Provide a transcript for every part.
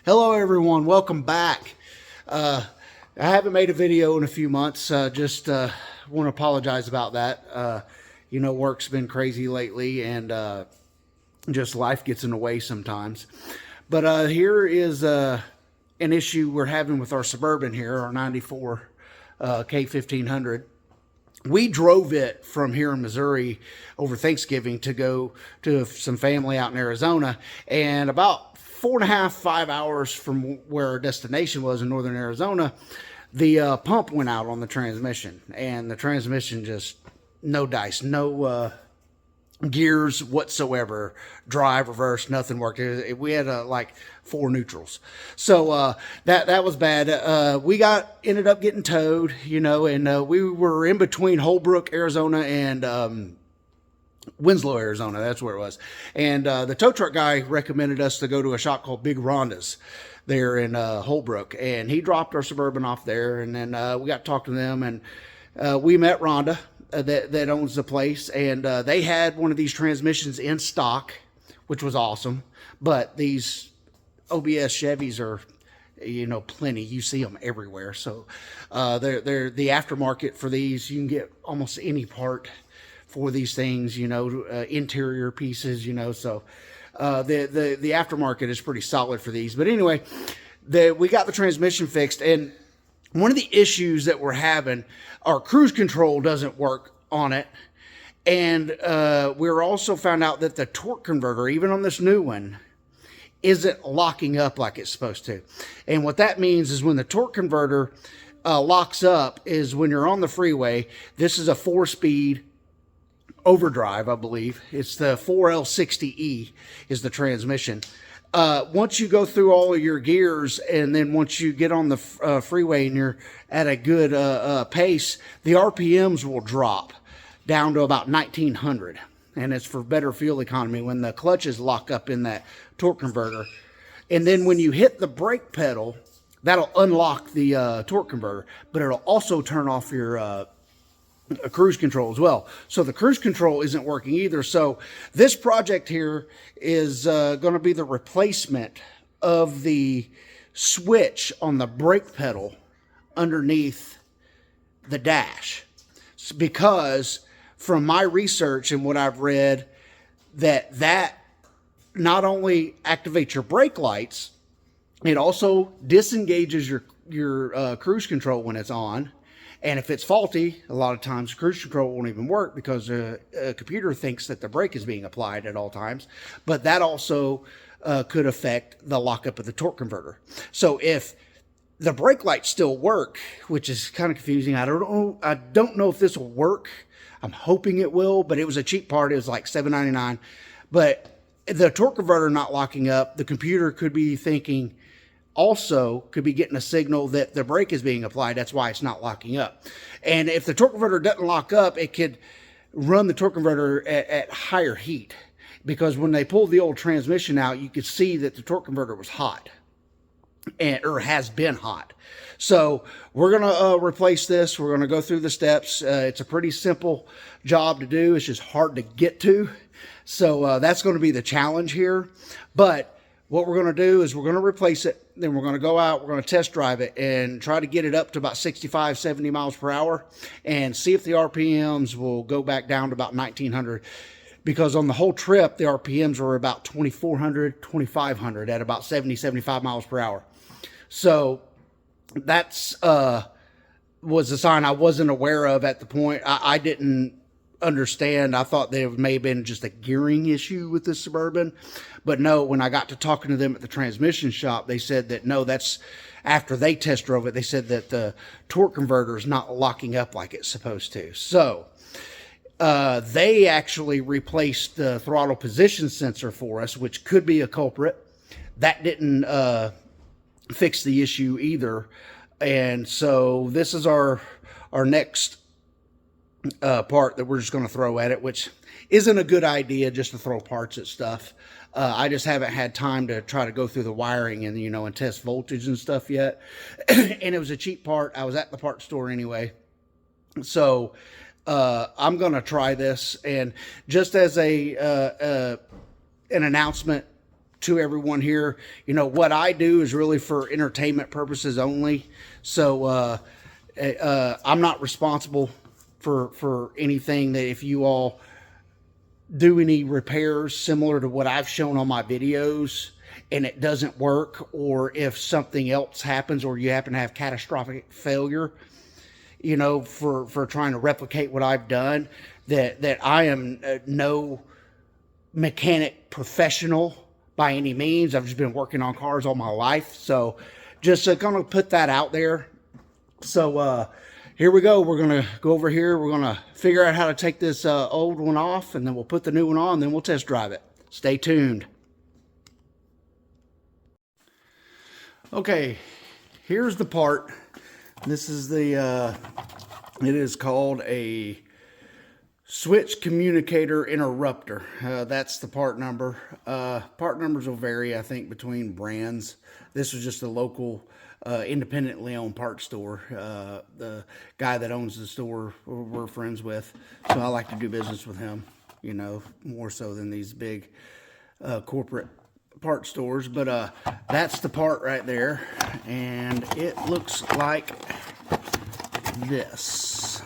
Hello everyone, welcome back. I haven't made a video in a few months. Just want to apologize about that. Work's been crazy lately, and just life gets in the way sometimes. But here is an issue we're having with our Suburban here, our 94 K1500. We drove it from here in Missouri over Thanksgiving to go to some family out in Arizona, and about 4.5, 5 hours from where our destination was in northern Arizona, the pump went out on the transmission, and the transmission just no dice, no gears whatsoever, drive, reverse, nothing worked. We had like 4 neutrals, so that was bad. We ended up getting towed, and we were in between Holbrook, Arizona, and Winslow, Arizona. That's where it was. And the tow truck guy recommended us to go to a shop called Big Rhonda's there in Holbrook, and he dropped our Suburban off there, and then we got to talk to them, and we met Rhonda that owns the place, and they had one of these transmissions in stock, which was awesome. But these OBS Chevys are, plenty. You see them everywhere. So they're the aftermarket for these. You can get almost any part for these things, interior pieces, so the aftermarket is pretty solid for these. But anyway, we got the transmission fixed, and one of the issues that we're having, our cruise control doesn't work on it, and we're also found out that the torque converter, even on this new one, isn't locking up like it's supposed to. And what that means is when the torque converter locks up is when you're on the freeway. This is a 4-speed overdrive, I believe. It's the 4L60E is the transmission. Once you go through all of your gears, and then once you get on the freeway and you're at a good pace, the RPMs will drop down to about 1900, and it's for better fuel economy when the clutches lock up in that torque converter. And then when you hit the brake pedal, that'll unlock the torque converter, but it'll also turn off your cruise control as well. So the cruise control isn't working either. So this project here is going to be the replacement of the switch on the brake pedal underneath the dash, because from my research and what I've read, that not only activates your brake lights, it also disengages your cruise control when it's on. And if it's faulty, a lot of times cruise control won't even work because a computer thinks that the brake is being applied at all times. But that also could affect the lockup of the torque converter. So if the brake lights still work, which is kind of confusing, I don't know if this will work. I'm hoping it will, but it was a cheap part. It was like $7.99. But the torque converter not locking up, the computer could be thinking, also could be getting a signal that the brake is being applied. That's why it's not locking up. And if the torque converter doesn't lock up, it could run the torque converter at higher heat, because when they pulled the old transmission out, you could see that the torque converter was hot, or has been hot. So we're going to replace this. We're going to go through the steps. It's a pretty simple job to do. It's just hard to get to. So that's going to be the challenge here. But what we're going to do is we're going to replace it. Then we're going to go out, we're going to test drive it and try to get it up to about 65, 70 miles per hour and see if the RPMs will go back down to about 1900. Because on the whole trip, the RPMs were about 2400, 2500 at about 70, 75 miles per hour. So that's was a sign I wasn't aware of at the point. I didn't understand. I thought there may have been just a gearing issue with the Suburban, but no, when I got to talking to them at the transmission shop, they said that no, that's after they test drove it. They said that the torque converter is not locking up like it's supposed to. So they actually replaced the throttle position sensor for us, which could be a culprit. That didn't fix the issue either. And so this is our next part that we're just going to throw at it, which isn't a good idea just to throw parts at stuff. I just haven't had time to try to go through the wiring and, and test voltage and stuff yet. And it was a cheap part. I was at the parts store anyway. So I'm going to try this. And just as an announcement, to everyone here, you know, what I do is really for entertainment purposes only. So I'm not responsible for anything. That if you all do any repairs similar to what I've shown on my videos and it doesn't work, or if something else happens or you happen to have catastrophic failure, you know, for trying to replicate what I've done, that I am no mechanic professional by any means. I've just been working on cars all my life. So just gonna put that out there. So here we go. We're gonna go over here. We're gonna figure out how to take this old one off, and then we'll put the new one on, and then we'll test drive it. Stay tuned. Okay, here's the part. This is the it is called a switch communicator interrupter. That's the part number. Part numbers will vary, I think, between brands. This was just a local independently owned parts store. The guy that owns the store we're friends with, so I like to do business with him, you know, more so than these big corporate part stores. But that's the part right there, and it looks like this.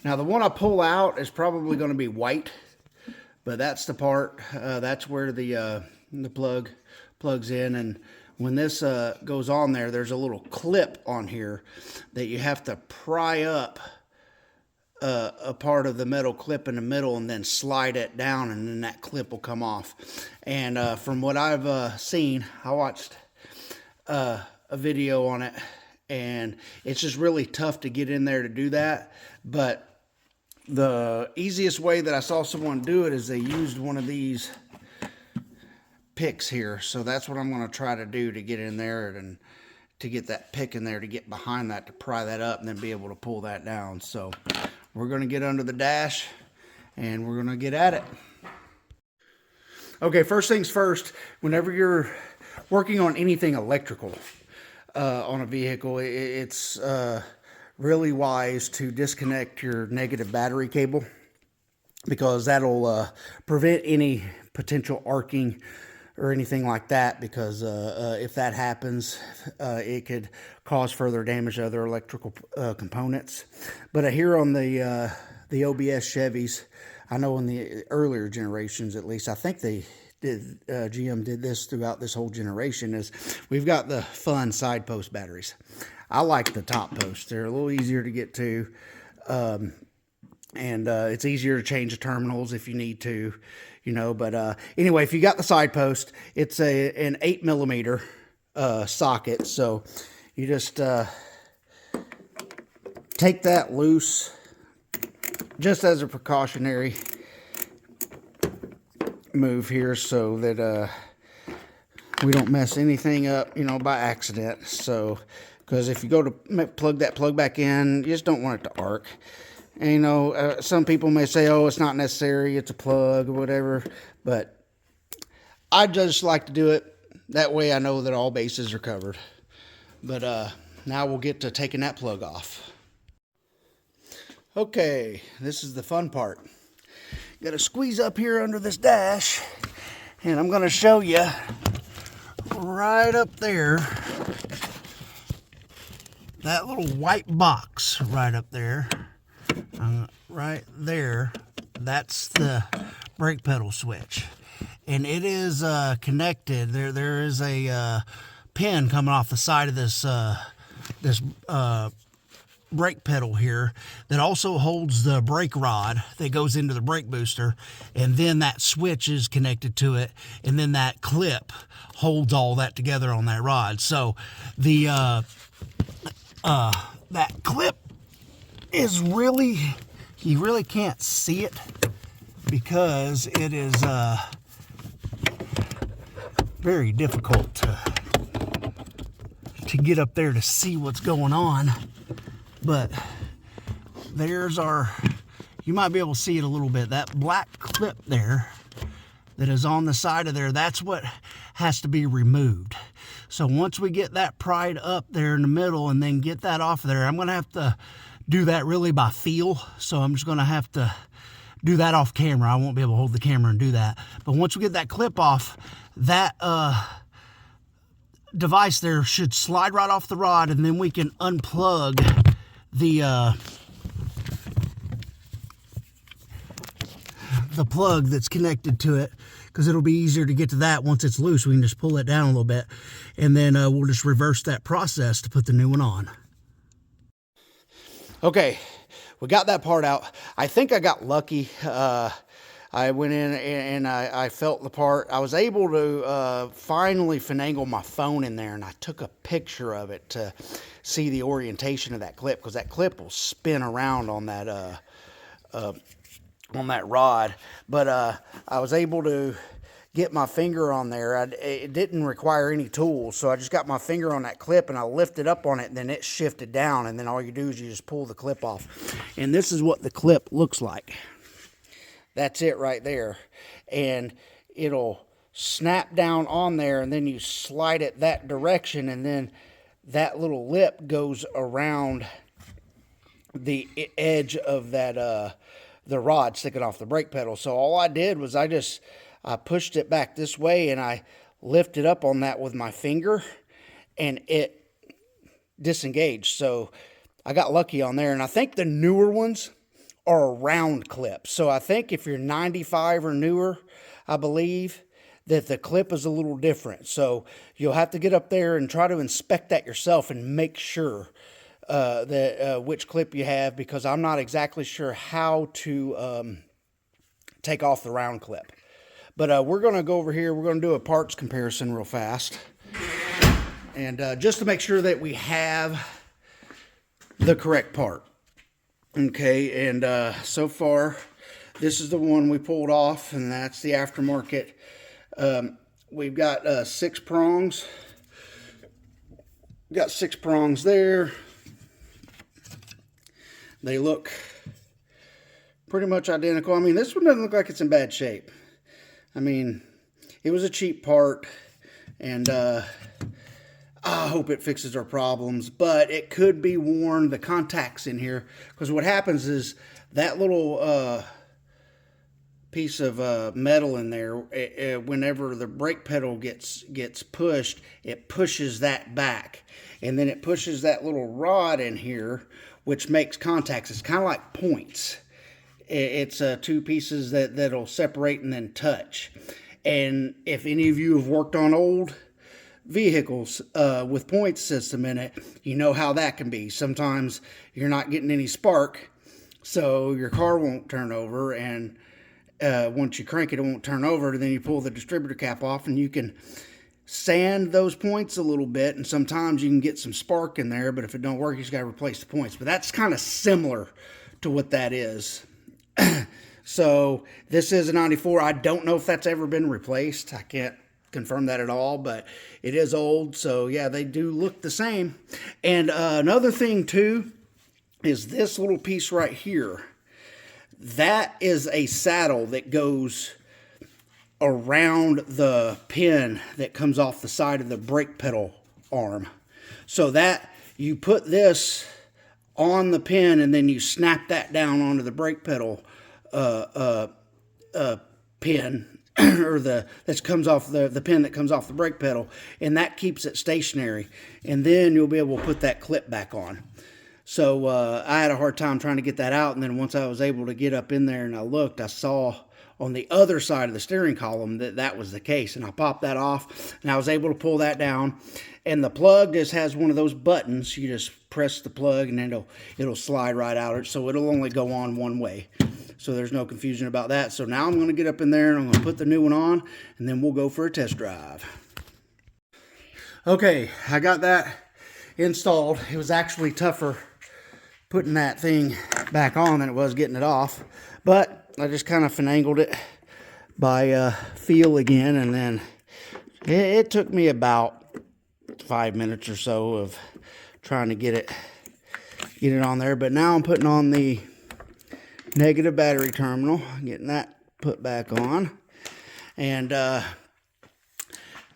Now the one I pull out is probably going to be white, but that's the part. That's where the plug plugs in, and when this goes on there, there's a little clip on here that you have to pry up a part of the metal clip in the middle and then slide it down, and then that clip will come off. And from what I've seen, I watched a video on it, and it's just really tough to get in there to do that. But the easiest way that I saw someone do it is they used one of these picks here. So that's what I'm going to try to do to get in there, and to get that pick in there to get behind that, to pry that up and then be able to pull that down. So we're going to get under the dash and we're going to get at it. Okay, first things first, whenever you're working on anything electrical on a vehicle, it's really wise to disconnect your negative battery cable, because that'll prevent any potential arcing or anything like that, because if that happens, it could cause further damage to other electrical components. But here on the OBS Chevys, I know in the earlier generations, at least, I think they did, GM did this throughout this whole generation, is we've got the fun side post batteries. I like the top posts. They're a little easier to get to, and it's easier to change the terminals if you need to, you know. But anyway, if you got the side post, it's an 8mm socket. So you just take that loose, just as a precautionary move here, so that we don't mess anything up, you know, by accident. So, because if you go to plug that plug back in, you just don't want it to arc. And, you know, some people may say, oh, it's not necessary, it's a plug or whatever, but I just like to do it. That way I know that all bases are covered. But now we'll get to taking that plug off. Okay, this is the fun part. Got to squeeze up here under this dash, and I'm going to show you right up there, that little white box right up there, right there, that's the brake pedal switch, and it is connected. There is a pin coming off the side of this brake pedal here that also holds the brake rod that goes into the brake booster, and then that switch is connected to it, and then that clip holds all that together on that rod. So the that clip is really, you really can't see it because it is very difficult to get up there to see what's going on. But there's our, you might be able to see it a little bit, that black clip there that is on the side of there, that's what has to be removed. So once we get that pried up there in the middle and then get that off there, I'm going to have to do that really by feel. So I'm just going to have to do that off camera. I won't be able to hold the camera and do that. But once we get that clip off, that device there should slide right off the rod, and then we can unplug the plug that's connected to it, because it'll be easier to get to that once it's loose. We can just pull it down a little bit, and then we'll just reverse that process to put the new one on. Okay, we got that part out. I think I got lucky. I went in and I felt the part. I was able to finally finagle my phone in there, and I took a picture of it to see the orientation of that clip, because that clip will spin around on that rod. But I was able to get my finger on there. It didn't require any tools, so I just got my finger on that clip and I lifted up on it, and then it shifted down, and then all you do is you just pull the clip off. And this is what the clip looks like. That's it right there. And it'll snap down on there, and then you slide it that direction, and then that little lip goes around the edge of that the rod sticking off the brake pedal. So all I did was I pushed it back this way, and I lifted up on that with my finger, and it disengaged. So I got lucky on there. And I think the newer ones are a round clip. So I think if you're 95 or newer, I believe that the clip is a little different. So you'll have to get up there and try to inspect that yourself and make sure which clip you have, because I'm not exactly sure how to take off the round clip. But we're going to go over here. We're going to do a parts comparison real fast. And just to make sure that we have the correct part. Okay, and so far, this is the one we pulled off, and that's the aftermarket. We've got 6 prongs. Got 6 prongs there. They look pretty much identical. I mean, this one doesn't look like it's in bad shape. I mean, it was a cheap part, and I hope it fixes our problems, but it could be worn. The contacts in here, because what happens is that little piece of metal in there, whenever the brake pedal gets pushed, it pushes that back, and then it pushes that little rod in here, which makes contacts. It's kind of like points. It's 2 pieces that'll separate and then touch. And if any of you have worked on old vehicles with point system in it, you know how that can be. Sometimes you're not getting any spark, so your car won't turn over, and once you crank it, it won't turn over. And then you pull the distributor cap off, and you can sand those points a little bit, and sometimes you can get some spark in there, but if it don't work, you just got to replace the points. But that's kind of similar to what that is. So this is a 94. I don't know if that's ever been replaced. I can't confirm that at all, but it is old. So yeah, they do look the same. And another thing too is this little piece right here. That is a saddle that goes around the pin that comes off the side of the brake pedal arm. So that you put this on the pin, and then you snap that down onto the brake pedal pin, or that comes off the pin that comes off the brake pedal, and that keeps it stationary. And then you'll be able to put that clip back on. So I had a hard time trying to get that out, and then once I was able to get up in there and I looked, I saw on the other side of the steering column that was the case, and I popped that off, and I was able to pull that down. And the plug just has one of those buttons. You just press the plug, and then it'll slide right out, so it'll only go on one way. So there's no confusion about that. So now I'm going to get up in there, and I'm going to put the new one on, and then we'll go for a test drive. Okay, I got that installed. It was actually tougher putting that thing back on than it was getting it off, but I just kind of finagled it by feel again, and then it took me about 5 minutes or so of trying to get it on there. But now I'm putting on the negative battery terminal, getting that put back on, and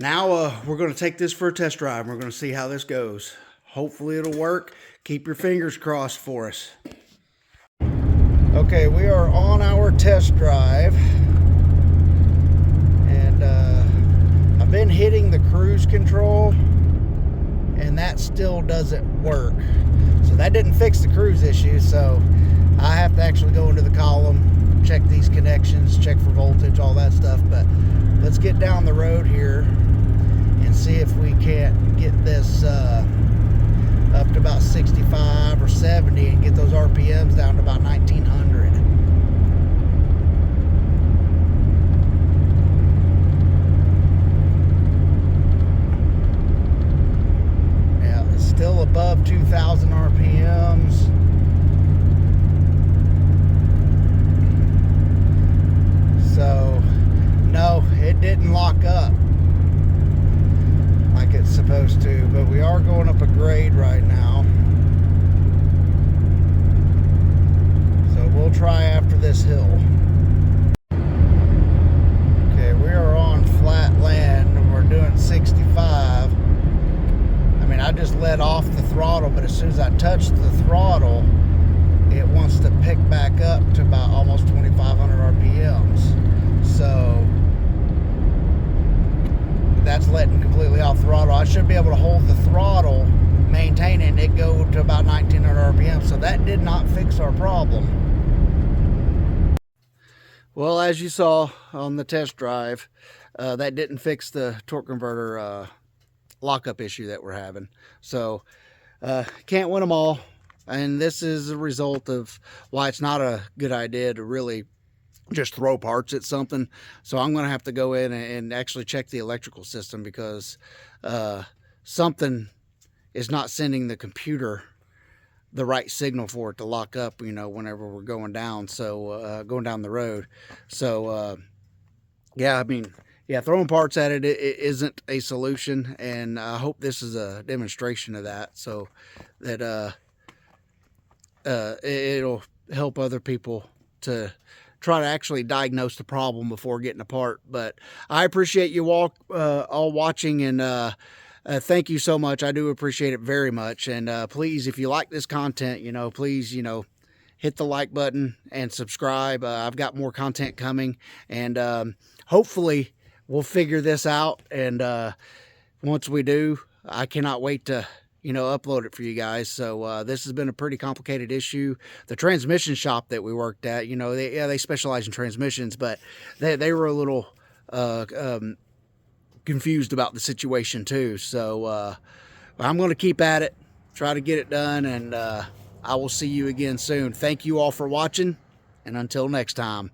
now we're going to take this for a test drive. We're going to see how this goes. Hopefully it'll work. Keep your fingers crossed for us. Okay. Okay, we are on our test drive, and I've been hitting the cruise control, and that still doesn't work. So that didn't fix the cruise issue, so I have to actually go into the column, check these connections, check for voltage, all that stuff. But let's get down the road here and see if we can't get this up to about 65 or 70 and get those RPMs down to about 1900. Yeah, it's still above 2000 RPMs. So no, it didn't lock up like it's supposed to, but we are going up a grade right now, so we'll try after this hill. Okay, we are on flat land and we're doing 65. I mean, I just let off the throttle, but as soon as I touch the throttle, it wants to pick back up to about almost 2500 RPMs. So that's letting completely off throttle. I should be able to hold the throttle, maintaining it, go to about 1900 RPM. So that did not fix our problem. Well, as you saw on the test drive, that didn't fix the torque converter lockup issue that we're having. So can't win them all. And this is a result of why it's not a good idea to really just throw parts at something. So I'm going to have to go in and actually check the electrical system, because something is not sending the computer the right signal for it to lock up, you know, whenever we're going down. So going down the road. So yeah, I mean, yeah, throwing parts at it isn't a solution, and I hope this is a demonstration of that, so that it'll help other people to try to actually diagnose the problem before getting a part. But I appreciate you all watching, and thank you so much. I do appreciate it very much. And please, if you like this content, you know, please, you know, hit the like button and subscribe. I've got more content coming, and hopefully we'll figure this out. And once we do, I cannot wait to, you know, upload it for you guys. So this has been a pretty complicated issue. The transmission shop that we worked at, you know, they specialize in transmissions, but they were a little confused about the situation too. So I'm going to keep at it, try to get it done, and I will see you again soon. Thank you all for watching, and until next time.